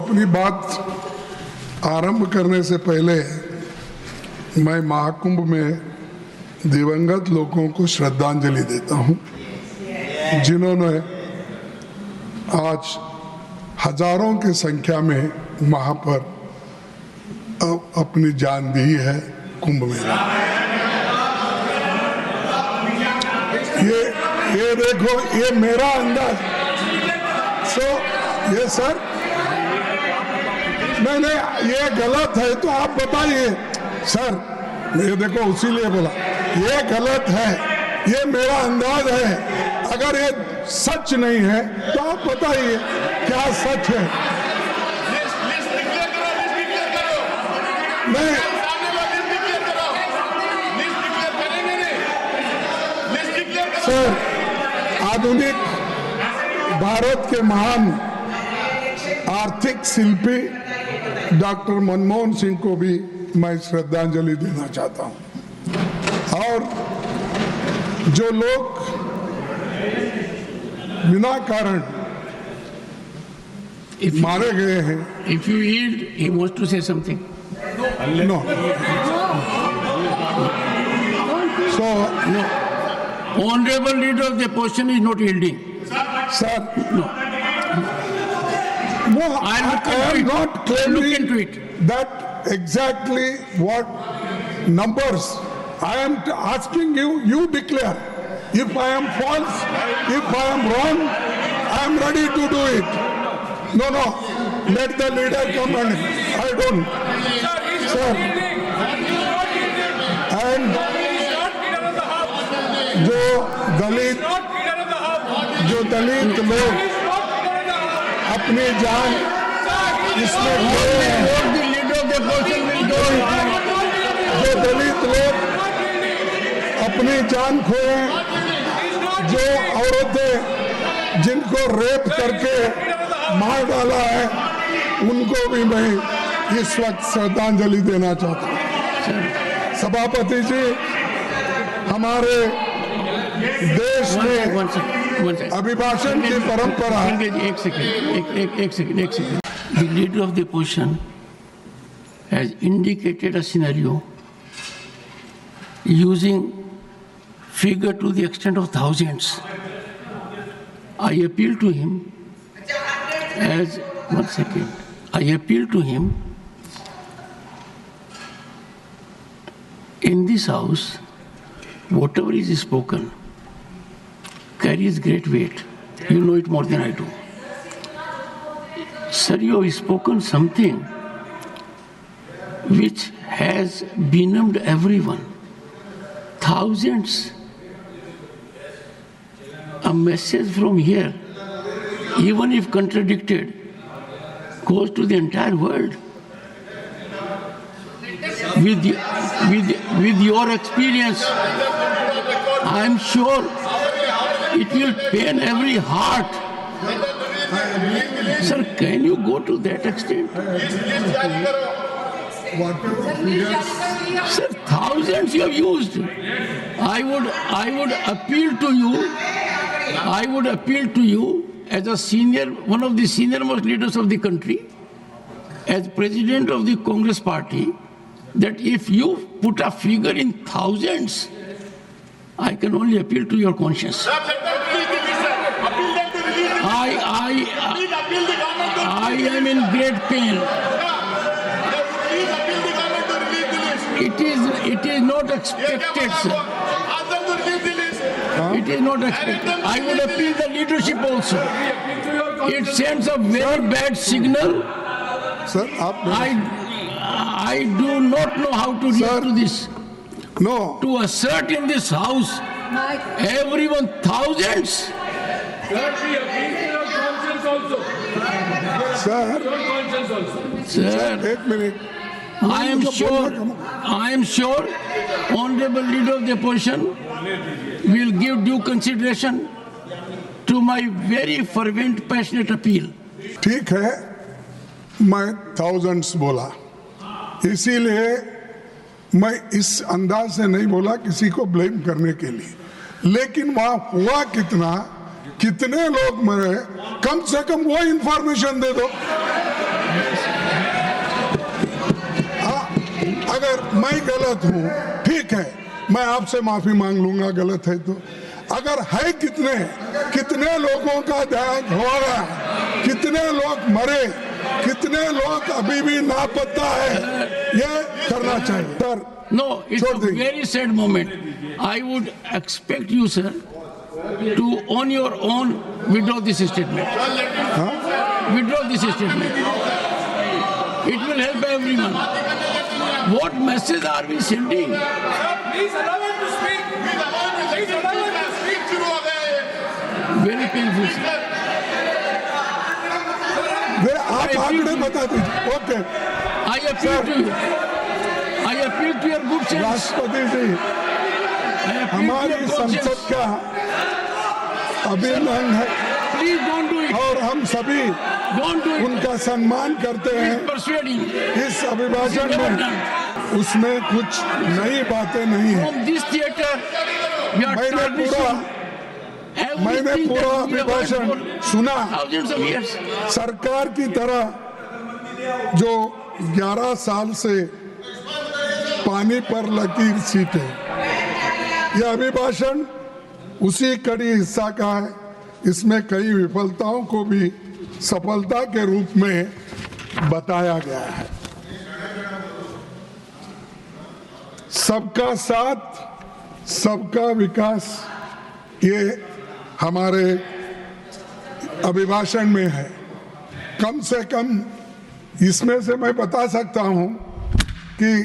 अपनी बात आरंभ करने से पहले मैं महाकुंभ में दिवंगत लोगों को श्रद्धांजलि देता हूं, जिन्होंने आज हजारों की संख्या में वहां पर अपनी जान दी है कुंभ मेला। ये देखो, ये मेरा अंदाज। ये सर, मैंने ये गलत है तो आप बताइए सर। ये देखो, उसीलिए बोला ये गलत है, ये मेरा अंदाज है। अगर ये सच नहीं है तो आप बताइए क्या सच है। मैं सर, आधुनिक भारत के महान आर्थिक शिल्पी डॉक्टर मनमोहन सिंह को भी मैं श्रद्धांजलि देना चाहता हूं। और जो लोग बिना कारण मारे गए हैं। If you yield, he wants to say something. No. So No. Honorable leader of the opposition is not yielding. sir, No. no, I am not Look claiming into it. that exactly what numbers. I am asking you, you declare. If I am false, if I am wrong, I am ready to do it. No, let the leader come and I don't. Sir, and जो दलित लोग अपनी जान इसमें खोए हैं, जो दलित लोग अपनी जान खोए, जो औरतें जिनको रेप करके मार डाला है, उनको भी मैं इस वक्त श्रद्धांजलि देना चाहता हूँ। सभापति जी, हमारे देश में अभिभाषण की परंपरा। एक second. The leader of the opposition has indicated a scenario using figure to the extent of thousands. I appeal to him as I appeal to him in this house. Whatever is spoken carries great weight. You know it more than I do. Sir, you have spoken something which has benumbed everyone. Thousands. A message from here, even if contradicted, goes to the entire world. With your experience, I am sure it will pain every heart. Sir, can you go to that extent? Sir, thousands you have used. I would appeal to you. I would appeal to you as a senior, one of the senior most leaders of the country, as president of the Congress party, that if you put a figure in thousands, I can only appeal to your conscience. I am in great pain. It is not expected, sir. It is not expected. I would appeal the leadership also. It sends a very bad signal. Sir, I do not know how to react to this. No. To assert in this house, everyone, thousands. Sir, एक minute. I am sure, Honorable Leader of the Opposition will give due consideration to my very fervent, passionate appeal. ठीक है, मैं thousands बोला, इसीलिए मैं इस अंदाज से नहीं बोला किसी को ब्लेम करने के लिए, लेकिन वहां हुआ कितना, कितने लोग मरे, कम से कम वो इंफॉर्मेशन दे दो। अगर मैं गलत हूं, ठीक है, मैं आपसे माफी मांग लूंगा गलत है तो। अगर है कितने लोगों का देहांत होगा, कितने लोग मरे, कितने लोग अभी भी लापता है, ये करना चाहिए सर। No, it's छोड़ a देंगे। very sad moment. I would expect you, sir, to on your own withdraw this statement. Withdraw this statement. It will help everyone. What message are we sending? Please allow him to speak. Please allow him to speak. Very painful, sir. वे आप आंकड़े बता दीजिए। Okay, I appeal to you. I appeal to your good sense. राष्ट्रपति जी, I appeal to हमारी your good संसद sense. का अभिनंदन है Please don't do it. और हम सभी Don't do it. उनका सम्मान करते हैं। Persuading. इस अभिभाषण में उसमें कुछ नई बातें नहीं है। From this theater, we are मैंने tarnishing everything पूरा that we have अभिभाषण heard for सुना। thousands of years. सरकार की तरह जो 11 साल से पानी पर लकीर सीटे, यह अभिभाषण उसी कड़ी हिस्सा का है। इसमें कई विफलताओं को भी सफलता के रूप में बताया गया है। सबका साथ सबका विकास, ये हमारे अभिभाषण में है। कम से कम इसमें से मैं बता सकता हूं कि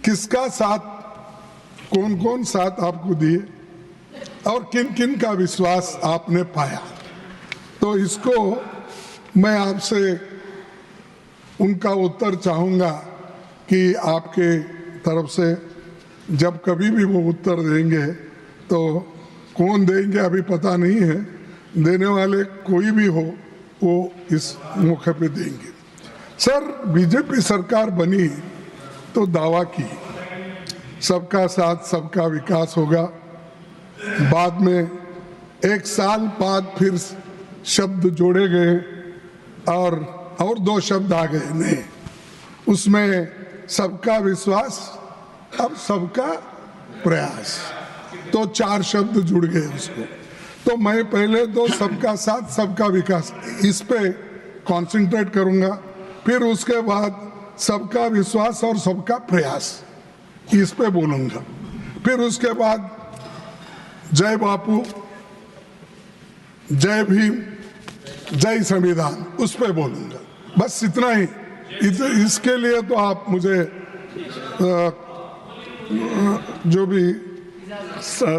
किसका साथ, कौन कौन साथ आपको दिए और किन किन का विश्वास आपने पाया। तो इसको मैं आपसे उनका उत्तर चाहूँगा कि आपके तरफ से जब कभी भी वो उत्तर देंगे तो कौन देंगे अभी पता नहीं है, देने वाले कोई भी हो वो इस मौके पे देंगे। सर, बीजेपी सरकार बनी तो दावा की सबका साथ सबका विकास होगा। बाद में 1 साल बाद फिर शब्द जोड़े गए और 2 शब्द आ गए नए, उसमें सबका विश्वास, अब सबका प्रयास, तो 4 शब्द जुड़ गए उसको। तो मैं पहले तो सबका साथ सबका विकास इस पे कंसंट्रेट करूंगा, फिर उसके बाद सबका विश्वास और सबका प्रयास इस पे बोलूंगा, फिर उसके बाद जय बापू, जय भीम, जय संविधान उस पे बोलूंगा। बस इतना ही। इसके लिए तो आप मुझे जो भी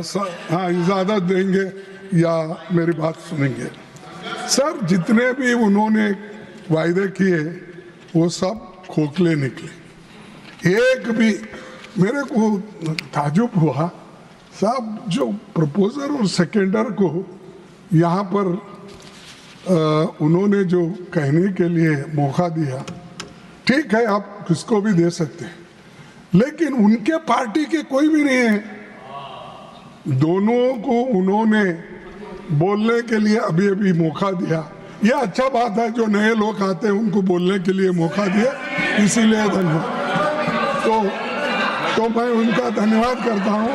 इजाजत देंगे या मेरी बात सुनेंगे। सर, जितने भी उन्होंने वायदे किए वो सब खोखले निकले। एक भी मेरे को ताजुब हुआ, साहब जो प्रपोजर और सेकेंडर को यहाँ पर उन्होंने जो कहने के लिए मौका दिया, ठीक है आप किसको भी दे सकते हैं, लेकिन उनके पार्टी के कोई भी नहीं है। दोनों को उन्होंने बोलने के लिए अभी अभी मौका दिया। यह अच्छा बात है, जो नए लोग आते हैं उनको बोलने के लिए मौका दिया, इसीलिए धन्यवाद। तो मैं उनका धन्यवाद करता हूँ,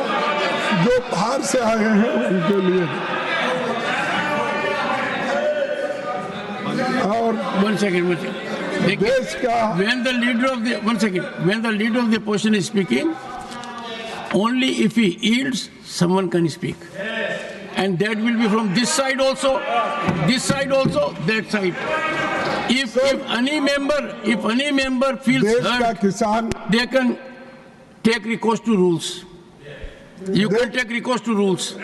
जो बाहर से आए हैं उनके लिए। और One second. देश का When the leader of the when the leader of the opposition is speaking, only if he yields, someone can speak, and that will be from this side also, that side. If any member feels देश का hurt, किसान, they can take recourse to rules. You can take recourse to rules.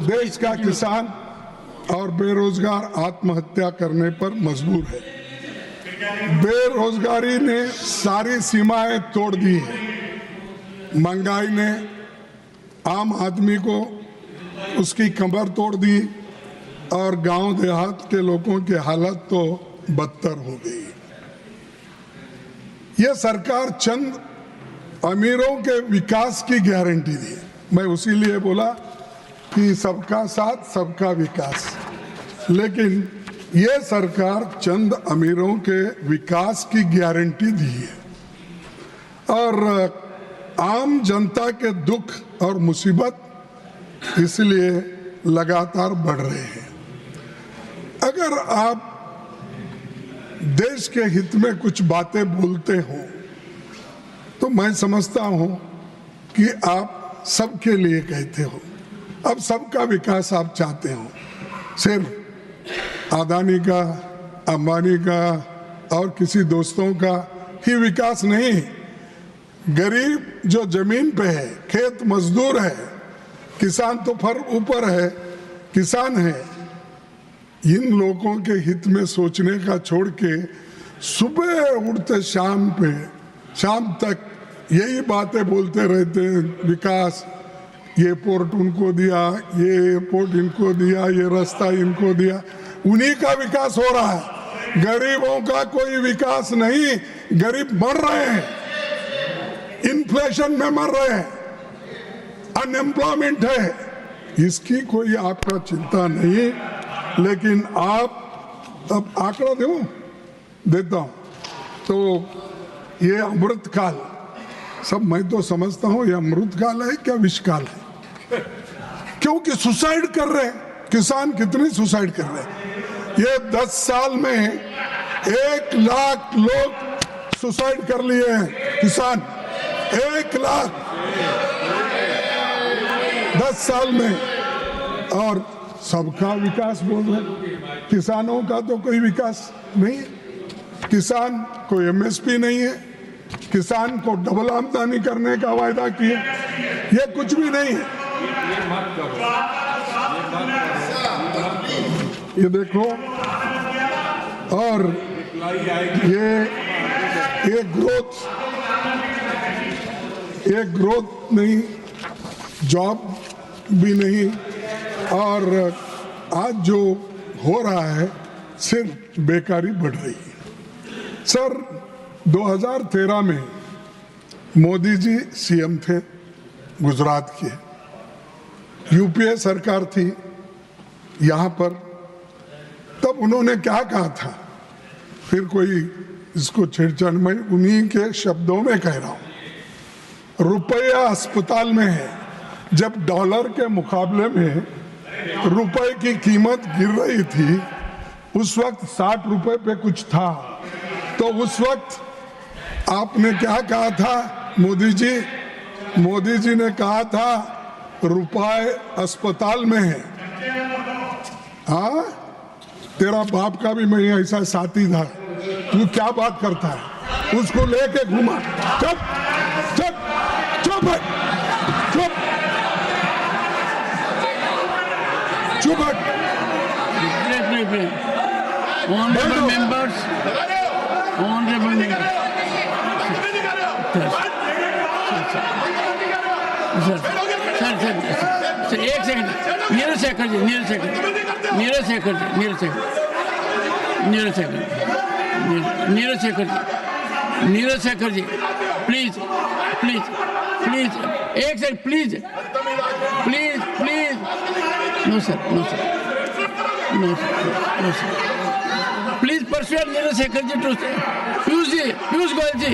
देश का किसान और बेरोजगार आत्महत्या करने पर मजबूर है। बेरोजगारी ने सारी सीमाएं तोड़ दी है। महंगाई ने आम आदमी को उसकी कमर तोड़ दी और गांव देहात के लोगों की हालत तो बदतर हो गई। ये सरकार चंद अमीरों के विकास की गारंटी दी। मैं उसी लिए बोला कि सबका साथ सबका विकास, लेकिन ये सरकार चंद अमीरों के विकास की गारंटी दी है और आम जनता के दुख और मुसीबत इसलिए लगातार बढ़ रहे हैं। अगर आप देश के हित में कुछ बातें बोलते हो तो मैं समझता हूं कि आप सबके लिए कहते हो। अब सबका विकास आप चाहते हो, सिर्फ अदानी का, अंबानी का और किसी दोस्तों का ही विकास नहीं। गरीब जो जमीन पे है, खेत मजदूर है, किसान तो फर ऊपर है, किसान है, इन लोगों के हित में सोचने का छोड़ के सुबह उठते शाम तक यही बातें बोलते रहते हैं। विकास, ये पोर्ट उनको दिया, ये एयरपोर्ट इनको दिया, ये रास्ता इनको दिया, उन्हीं का विकास हो रहा है। गरीबों का कोई विकास नहीं। गरीब मर रहे हैं, इन्फ्लेशन में मर रहे हैं, अनएम्प्लॉयमेंट है, इसकी कोई आपका चिंता नहीं। लेकिन आप अब आंकड़ा देता हूं तो ये अमृत काल, सब मैं तो समझता हूं ये अमृत काल है क्या विष काल है, क्योंकि सुसाइड कर रहे हैं किसान। कितने सुसाइड कर रहे हैं? ये 10 साल में 1 लाख लोग सुसाइड कर लिए हैं किसान। 1 लाख 10 साल में। और सबका विकास बोल रहे, किसानों का तो कोई विकास नहीं है। किसान को एमएसपी नहीं है, किसान को डबल आमदनी करने का वायदा किए, ये कुछ भी नहीं है। ये देखो, और ये ग्रोथ नहीं, जॉब भी नहीं, और आज जो हो रहा है सिर्फ बेकारी बढ़ रही है। सर 2013 में मोदी जी सीएम थे गुजरात के, यूपीए सरकार थी यहाँ पर, तब उन्होंने क्या कहा था? फिर कोई इसको छेड़छाड़, मैं उन्हीं के शब्दों में कह रहा हूँ। रुपया अस्पताल में है। जब डॉलर के मुकाबले में रुपए की कीमत गिर रही थी, उस वक्त 60 रुपए पे कुछ था, तो उस वक्त आपने क्या कहा था? मोदी जी ने कहा था रुपए अस्पताल में है। हाँ, तेरा बाप का भी मैं ऐसा साथी था, तू क्या बात करता है? उसको लेके घूमा। चुप चुप चुप चुप चुप। Honorable members, सर एक सेकंड, नीरज शेखर जी, प्लीज एक second, please no sir please persuade Neeraj Shekhar ji to Piyush Goyal ji.